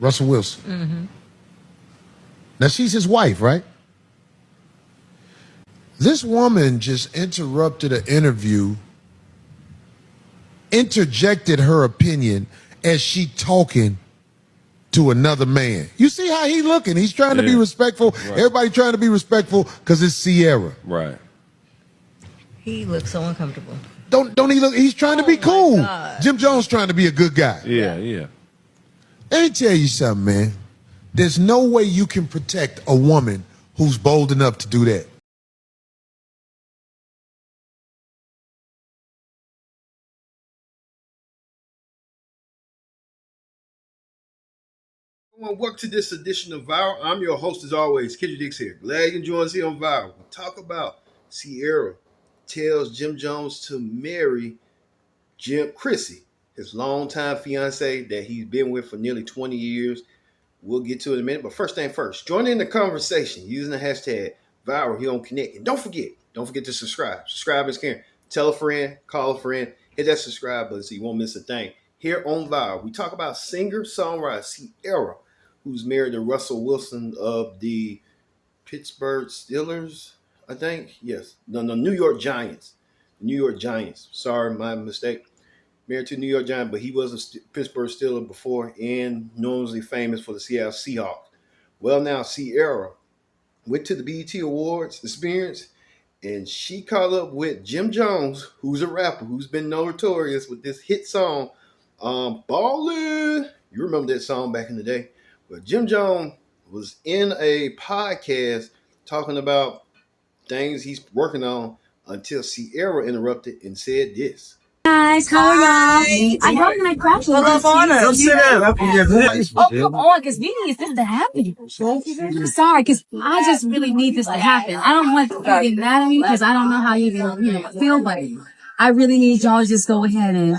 Russell Wilson. Mm-hmm. Now, she's his wife, right? This woman just interrupted an interview, interjected her opinion as she talking to another man. You see how he looking? He's trying to be respectful. Right. Everybody trying to be respectful because it's Ciara. Right. He looks so uncomfortable. Don't he look? He's trying to be cool. Jim Jones trying to be a good guy. Yeah. Let me tell you something, man. There's no way you can protect a woman who's bold enough to do that. Welcome to this edition of Viral. I'm your host, as always, Kendrick Dix here. Glad you can join us here on Viral. We'll talk about Ciara tells Jim Jones to marry Chrissy, his longtime fiance that he's been with for nearly 20 years. We'll get to it in a minute, but first thing first, join in the conversation using the hashtag Viral here on Connect. And don't forget to subscribe. Subscribe is caring. Tell a friend, call a friend, hit that subscribe button so you won't miss a thing. Here on Viral, we talk about singer-songwriter Ciara, who's married to Russell Wilson of the Pittsburgh Steelers, I think. Yes. No, New York Giants. New York Giants. Sorry, my mistake. Married to New York Giants, but he was a Pittsburgh Steeler before and normally famous for the Seattle Seahawks. Well, now Ciara went to the BET Awards experience, and she caught up with Jim Jones, who's a rapper, who's been notorious with this hit song, Ballin'. You remember that song back in the day? But Jim Jones was in a podcast talking about things he's working on until Ciara interrupted and said this. Guys, how are y'all? I got my crotch. Well, up on it. Come sit down. Oh, come on, because we need this to happen. I'm sorry, because I just really need this to happen. I don't want to get mad at me because I don't know how you feel, but I really need y'all to just go ahead and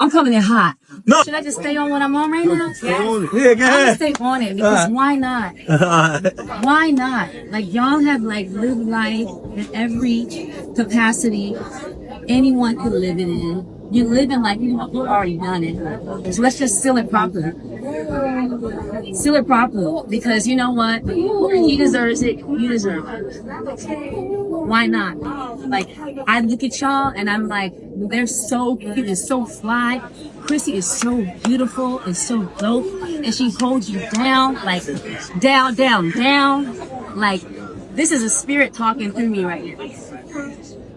I'm coming in hot. No. Should I just stay on what I'm on right now? Yeah, go ahead. I'm gonna stay on it because why not? Why not? Like y'all have lived life in every capacity anyone could live it in. You're living like you've already done it. So let's just seal it properly. Seal it properly because you know what? He deserves it. You deserve it. Why not? Like I look at y'all and I'm like, they're so cute and so fly. Chrissy is so beautiful and so dope, and she holds you down, like down. Like this is a spirit talking through me right now.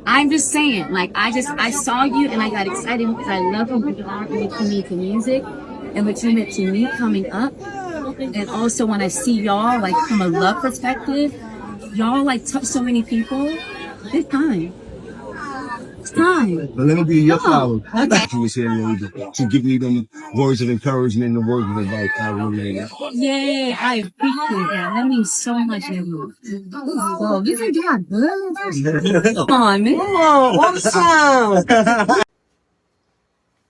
I'm just saying, like I saw you and I got excited because I love who you are and what you mean to music and what you meant to me coming up. And also when I see y'all, like from a love perspective, y'all like touch so many people. It's time. It's time. But let me be your flower. Okay. You was here to give me them words of encouragement and the words of advice. I really need that. Yay, I appreciate that. That means so much to me. Oh, you think you got good? Come on, man. Come on, awesome.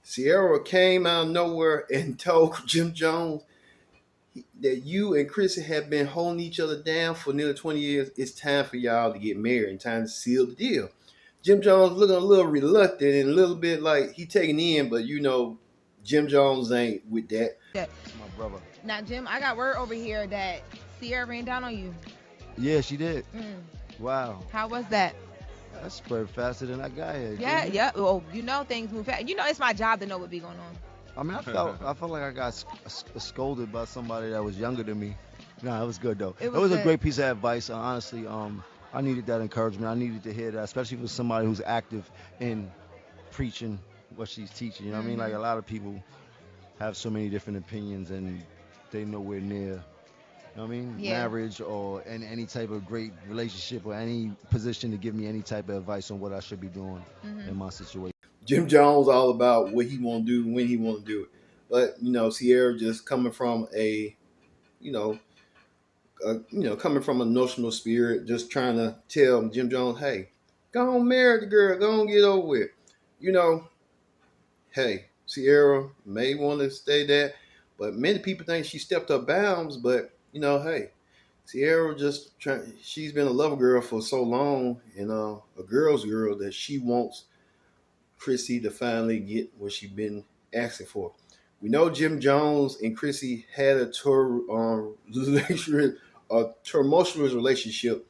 Ciara came out of nowhere and told Jim Jones that you and Chrissy have been holding each other down for nearly 20 years. It's time for y'all to get married and time to seal the deal. Jim Jones looking a little reluctant and a little bit like he taking in, but you know, Jim Jones ain't with that. That's my brother. Now, Jim, I got word over here that Ciara ran down on you. Yeah, she did. Wow. How was that? That spread faster than I got here. Yeah. Well, you know things move fast. You know it's my job to know what be going on. I mean, I felt like I got scolded by somebody that was younger than me. Nah, it was good though. It was a great piece of advice. Honestly, I needed that encouragement. I needed to hear that, especially for somebody who's active in preaching what she's teaching. You know what I mean? Like a lot of people have so many different opinions and they nowhere near, you know what I mean? Yeah. Marriage or any type of great relationship or any position to give me any type of advice on what I should be doing in my situation. Jim Jones all about what he want to do, when he want to do it. But, you know, Ciara just coming from coming from a notional spirit, just trying to tell Jim Jones, hey, go on marry the girl, go on get over with. You know, hey, Ciara may want to stay there, but many people think she stepped her bounds. But, you know, hey, Ciara she's been a lover girl for so long and a girl's girl that she wants Chrissy to finally get what she's been asking for. We know Jim Jones and Chrissy had a tumultuous relationship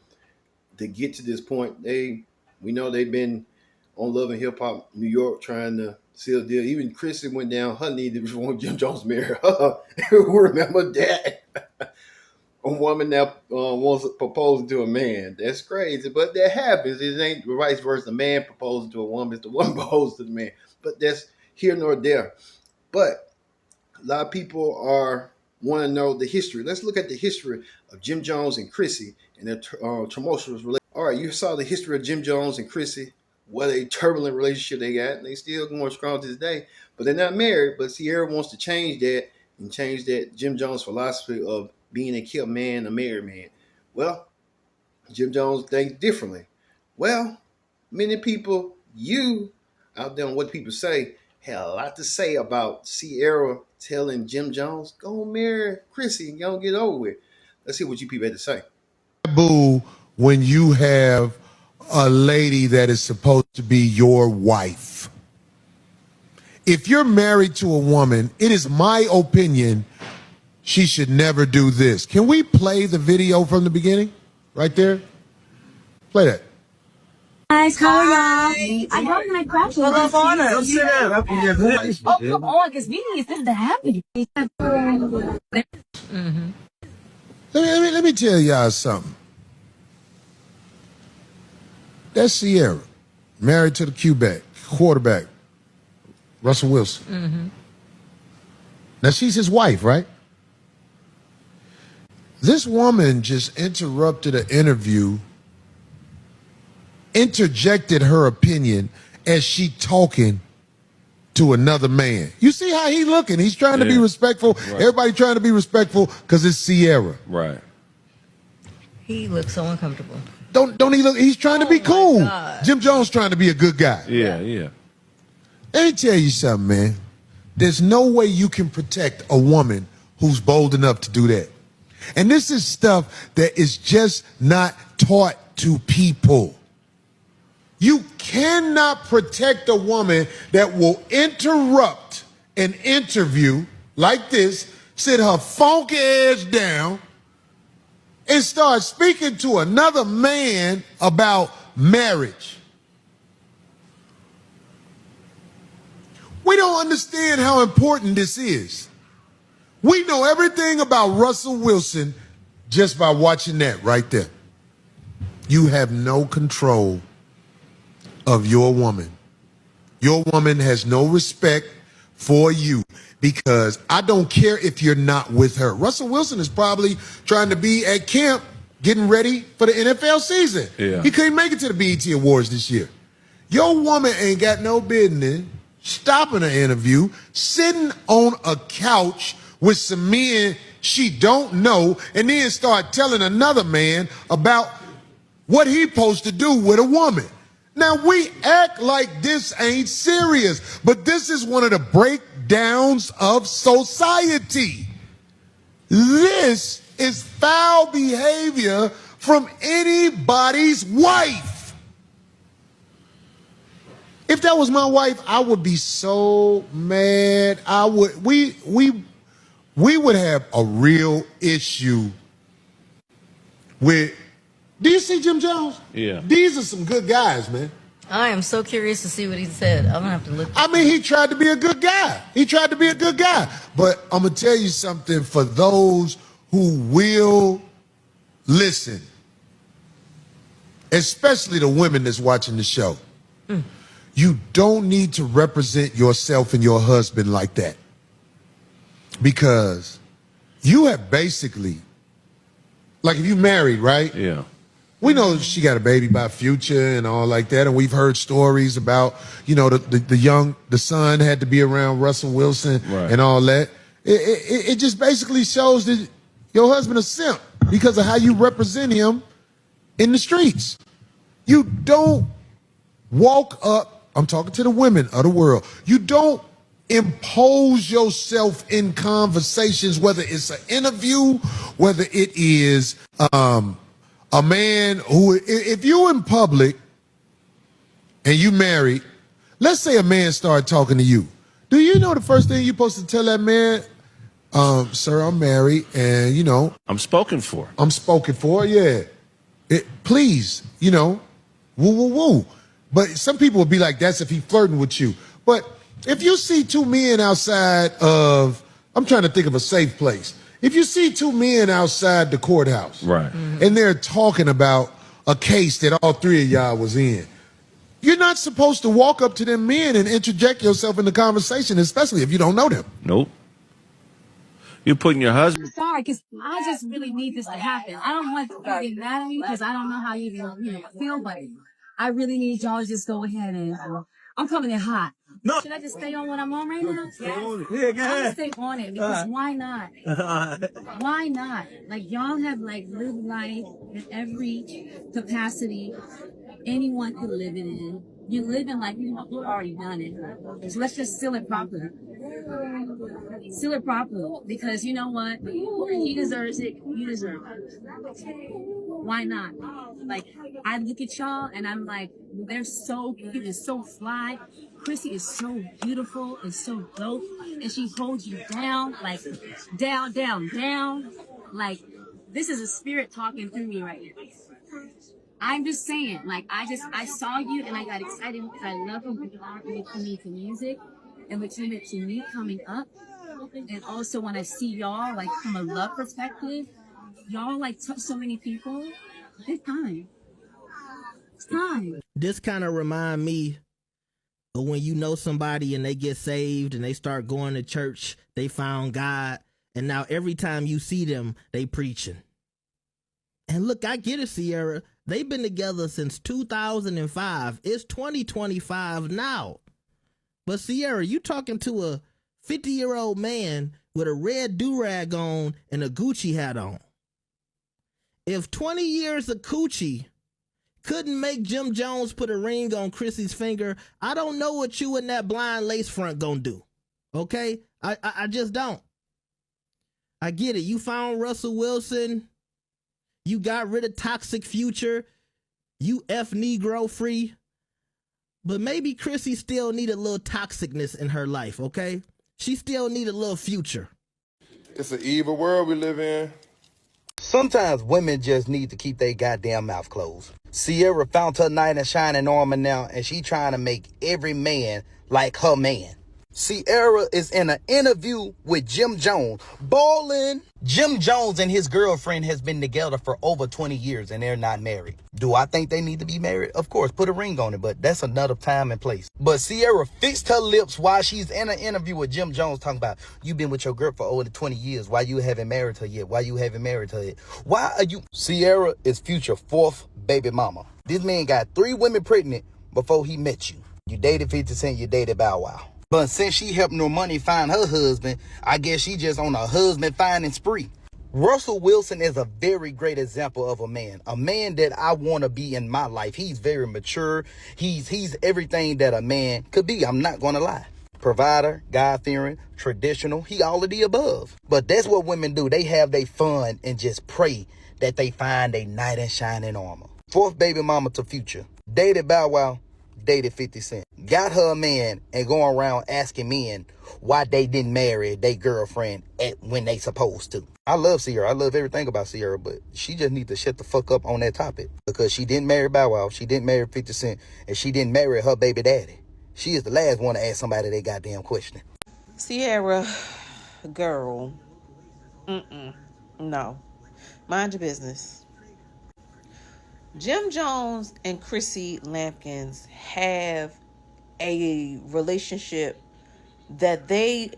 to get to this point. We know they've been on Love and Hip Hop New York trying to seal a deal. Even Chrissy went down her knee before Jim Jones married her. Remember that? A woman now wants proposing to a man. That's crazy, but that happens. It ain't vice versa. The man proposing to a woman, it's the woman proposing to the man. But that's here nor there. But a lot of people want to know the history. Let's look at the history of Jim Jones and Chrissy and their tumultuous relationship. All right, you saw the history of Jim Jones and Chrissy. What a turbulent relationship they got. They still going strong to this day, but they're not married. But Ciara wants to change that and change that Jim Jones philosophy of being a kept man, a married man. Well, Jim Jones thinks differently. Well, many people, you out there on what people say, had a lot to say about Ciara telling Jim Jones, go marry Chrissy and go get over with. Let's see what you people had to say. Taboo when you have a lady that is supposed to be your wife. If you're married to a woman, it is my opinion she should never do this. Can we play the video from the beginning? Right there? Play that. Guys, how are y'all? I got my crap. Pull up on her. Sit down. Oh, come on, because we need this to happen. Let me tell y'all something. That's Ciara, married to the quarterback, Russell Wilson. Now, she's his wife, right? This woman just interrupted an interview, interjected her opinion as she talking to another man. You see how he looking? He's trying to be respectful. Right. Everybody trying to be respectful because it's Ciara. Right. He looks so uncomfortable. Don't he look? He's trying to be cool. God. Jim Jones trying to be a good guy. Yeah. Let me tell you something, man. There's no way you can protect a woman who's bold enough to do that. And this is stuff that is just not taught to people. You cannot protect a woman that will interrupt an interview like this, sit her funky ass down, and start speaking to another man about marriage. We don't understand how important this is. We know everything about Russell Wilson just by watching that right there. You have no control of your woman. Your woman has no respect for you because I don't care if you're not with her. Russell Wilson is probably trying to be at camp getting ready for the NFL season. Yeah. He couldn't make it to the BET Awards this year. Your woman ain't got no business stopping an interview, sitting on a couch with some men she don't know, and then start telling another man about what he supposed to do with a woman. Now, we act like this ain't serious, but this is one of the breakdowns of society. This is foul behavior from anybody's wife. If that was my wife, I would be so mad. We would have a real issue with. Do you see Jim Jones? Yeah. These are some good guys, man. I am so curious to see what he said. I'm gonna have to look. I mean, he tried to be a good guy. But I'm gonna tell you something for those who will listen, especially the women that's watching the show. You don't need to represent yourself and your husband like that. Because you have basically, like if you married, right? Yeah. We know she got a baby by Future and all like that, and we've heard stories about, the son had to be around Russell Wilson and all that. It just basically shows that your husband is a simp because of how you represent him in the streets. You don't walk up, I'm talking to the women of the world, you don't impose yourself in conversations, whether it's an interview, whether it is a man who, if you're in public and you married, let's say a man started talking to you. Do you know the first thing you're supposed to tell that man? Sir, I'm married, and I'm spoken for. I'm spoken for. Yeah, please, woo woo woo. But some people would be like, that's if he flirting with you. But if you see two men outside of, I'm trying to think of a safe place. If you see two men outside the courthouse, Right. and they're talking about a case that all three of y'all was in, you're not supposed to walk up to them men and interject yourself in the conversation, especially if you don't know them. Nope. You're putting your husband. Sorry, because I just really need this to happen. I don't want you to get mad at me because I don't know how you feel, but I really need y'all to just go ahead and I'm coming in hot. No. Should I just stay on what I'm on right now? Stay on it. Yeah, go ahead. I'll stay on it because why not? Why not? Like y'all have lived life in every capacity anyone could live it in. You live in like you've already done it. So let's just seal it properly. Seal it properly because you know what? He deserves it. You deserve it. Why not? Like I look at y'all and I'm like, they're so cute and so fly. Chrissy is so beautiful and so dope, and she holds you down, like down, down, down. Like this is a spirit talking through me right now. I'm just saying, I saw you and I got excited because I love who you are when it came to music and what you meant to me coming up. And also when I see y'all, from a love perspective, y'all, touch so many people. It's time. It's time. This kind of remind me of when you know somebody and they get saved and they start going to church, they found God, and now every time you see them, they preaching. And look, I get it, Ciara. They've been together since 2005. It's 2025 now. But Ciara, you talking to a 50-year-old man with a red do-rag on and a Gucci hat on. If 20 years of coochie couldn't make Jim Jones put a ring on Chrissy's finger, I don't know what you and that blind lace front gonna do. Okay? I just don't. I get it. You found Russell Wilson. You got rid of Toxic Future. You F Negro free. But maybe Chrissy still need a little toxicness in her life, okay? She still need a little future. It's an evil world we live in. Sometimes women just need to keep their goddamn mouth closed. Ciara found her knight in shining armor now, and she trying to make every man like her man. Ciara is in an interview with Jim Jones, ballin'. Jim Jones and his girlfriend has been together for over 20 years and they're not married. Do I think they need to be married? Of course, put a ring on it, but that's another time and place. But Ciara fixed her lips while she's in an interview with Jim Jones talking about, you've been with your girl for over 20 years. Why you haven't married her yet? Why you haven't married her yet? Why are you? Ciara is Future 4th baby mama. This man got 3 women pregnant before he met you. You dated 50 Cent, you dated Bow Wow. But since she helped Normani find her husband, I guess she just on a husband finding spree. Russell Wilson is a very great example of a man that I want to be in my life. He's very mature. He's everything that a man could be. I'm not going to lie. Provider, God-fearing, traditional, he all of the above. But that's what women do. They have their fun and just pray that they find a knight in shining armor. 4th baby mama to Future. Dated Bow Wow. Dated 50 Cent. Got her a man and going around asking men why they didn't marry their girlfriend when they supposed to. I love Ciara. I love everything about Ciara, but she just need to shut the fuck up on that topic. Because she didn't marry Bow Wow, she didn't marry 50 Cent, and she didn't marry her baby daddy. She is the last one to ask somebody that goddamn question. Ciara, girl, no. Mind your business. Jim Jones and Chrissy Lampkins have a relationship that they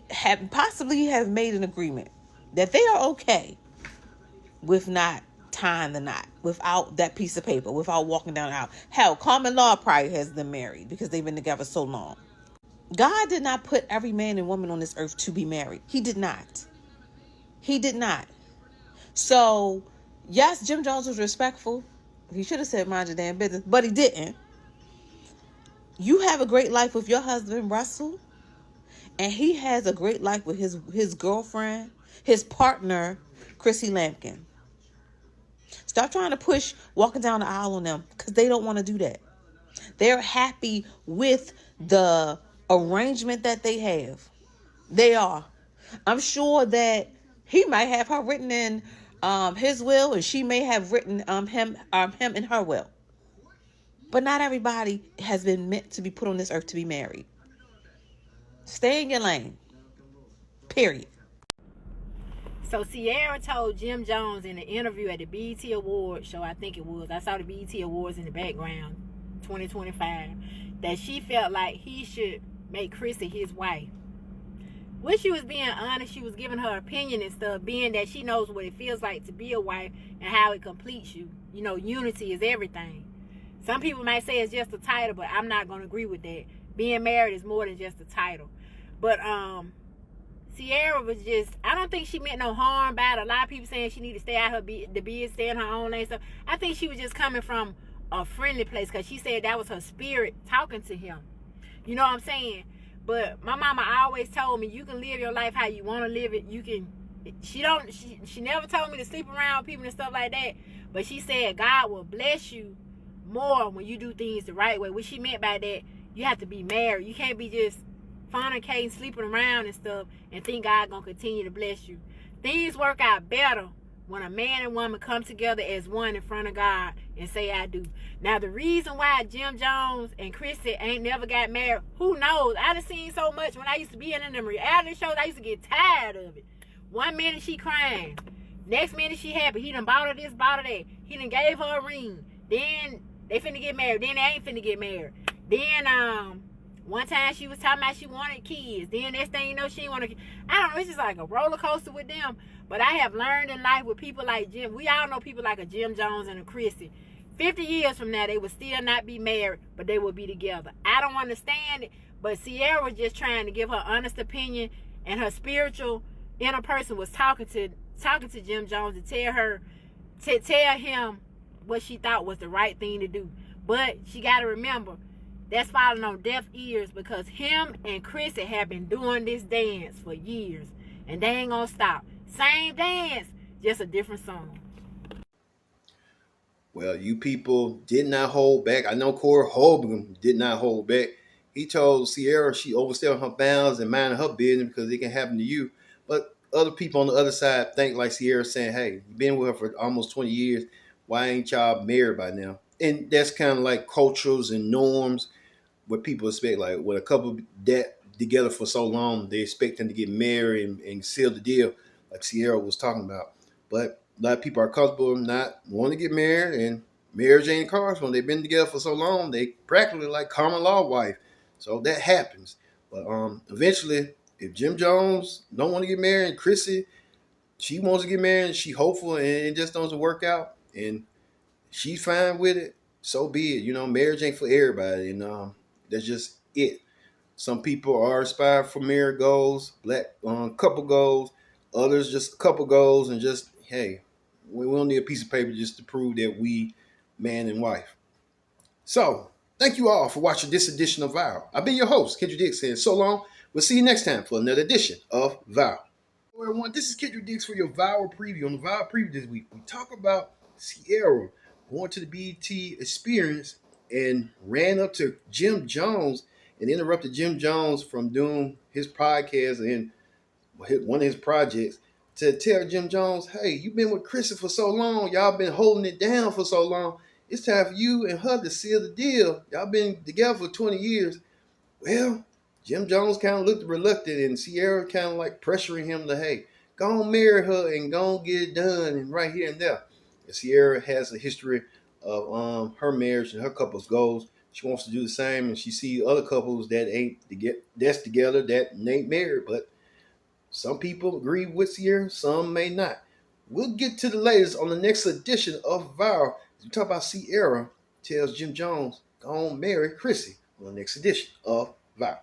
possibly have made an agreement that they are okay with not tying the knot, without that piece of paper, without walking down the aisle. Hell, common law probably has them married because they've been together so long. God did not put every man and woman on this earth to be married. He did not. He did not. So, yes, Jim Jones was respectful. He should have said mind your damn business, but he didn't. You have a great life with your husband, Russell, and he has a great life with his girlfriend, his partner, Chrissy Lampkin. Stop trying to push walking down the aisle on them because they don't want to do that. They're happy with the arrangement that they have. They are. I'm sure that he might have her written in his will, and she may have written him in her will. But not everybody has been meant to be put on this earth to be married. Stay in your lane. Period. So Ciara told Jim Jones in an interview at the BET Awards show, I think it was, I saw the BET Awards in the background, 2025, that she felt like he should make Chrissy his wife. When she was being honest, she was giving her opinion and stuff, being that she knows what it feels like to be a wife and how it completes you. You know, unity is everything. Some people might say it's just a title, but I'm not going to agree with that. Being married is more than just a title. But Ciara was just, I don't think she meant no harm by it. A lot of people saying she need to stay out her the biz, stay in her own lane stuff. I think she was just coming from a friendly place, because she said that was her spirit talking to him. You know what I'm saying? But my mama always told me, you can live your life how you want to live it. You can. She never told me to sleep around people and stuff like that. But she said God will bless you more when you do things the right way. What she meant by that, you have to be married. You can't be just fornicating, sleeping around and stuff and think God gonna continue to bless you. Things work out better when a man and woman come together as one in front of God and say, I do. Now, the reason why Jim Jones and Chrissy ain't never got married, who knows? I done seen so much when I used to be in them reality shows, I used to get tired of it. One minute she crying, next minute she happy. He done bought her this, bought her that. He done gave her a ring. Then they finna get married. Then they ain't finna get married. Then, one time she was talking about she wanted kids. Then next thing you know, she wanted kids. I don't know, it's just like a roller coaster with them. But I have learned in life with people like Jim. We all know people like a Jim Jones and a Chrissy. 50 years from now, they will still not be married, but they will be together. I don't understand it, but Ciara was just trying to give her honest opinion, and her spiritual inner person was talking to Jim Jones to tell him what she thought was the right thing to do. But she got to remember, that's falling on deaf ears, because him and Chrissy have been doing this dance for years, and they ain't gonna stop. Same dance, just a different song. Well, you people did not hold back. I know Corey Holcomb did not hold back. He told Ciara she overstepped her bounds and minded her business because it can happen to you. But other people on the other side think like Ciara, saying, hey, you've been with her for almost 20 years. Why ain't y'all married by now? And that's kind of like cultures and norms, what people expect. Like when a couple that together for so long, they expect them to get married and seal the deal, like Ciara was talking about. But a lot of people are comfortable not wanting to get married, and marriage ain't cars. When they've been together for so long, they practically like common law wife. So that happens. But eventually, if Jim Jones don't want to get married, and Chrissy, she wants to get married, and she hopeful, and it just doesn't work out, and she's fine with it, so be it. You know, marriage ain't for everybody, and that's just it. Some people are inspired for married goals, black couple goals. Others just couple goals, and just, hey, we don't need a piece of paper just to prove that we man and wife. So, thank you all for watching this edition of Viral. I've been your host, Kendrick Dix, saying so long. We'll see you next time for another edition of Viral. Hello, everyone. This is Kendrick Dix for your Viral Preview. On the Viral Preview this week, we talk about Ciara going to the BET experience and ran up to Jim Jones and interrupted Jim Jones from doing his podcast and one of his projects, to tell Jim Jones, hey, you've been with Chrissy for so long. Y'all been holding it down for so long. It's time for you and her to seal the deal. Y'all been together for 20 years. Well, Jim Jones kind of looked reluctant, and Ciara kind of like pressuring him to, hey, go on marry her and go on get it done, and right here and there. And Ciara has a history of her marriage and her couple's goals. She wants to do the same, and she sees other couples that's together that ain't married, but some people agree with Ciara, some may not. We'll get to the latest on the next edition of Viral. We talk about Ciara tells Jim Jones, go on marry Chrissy on the next edition of Viral.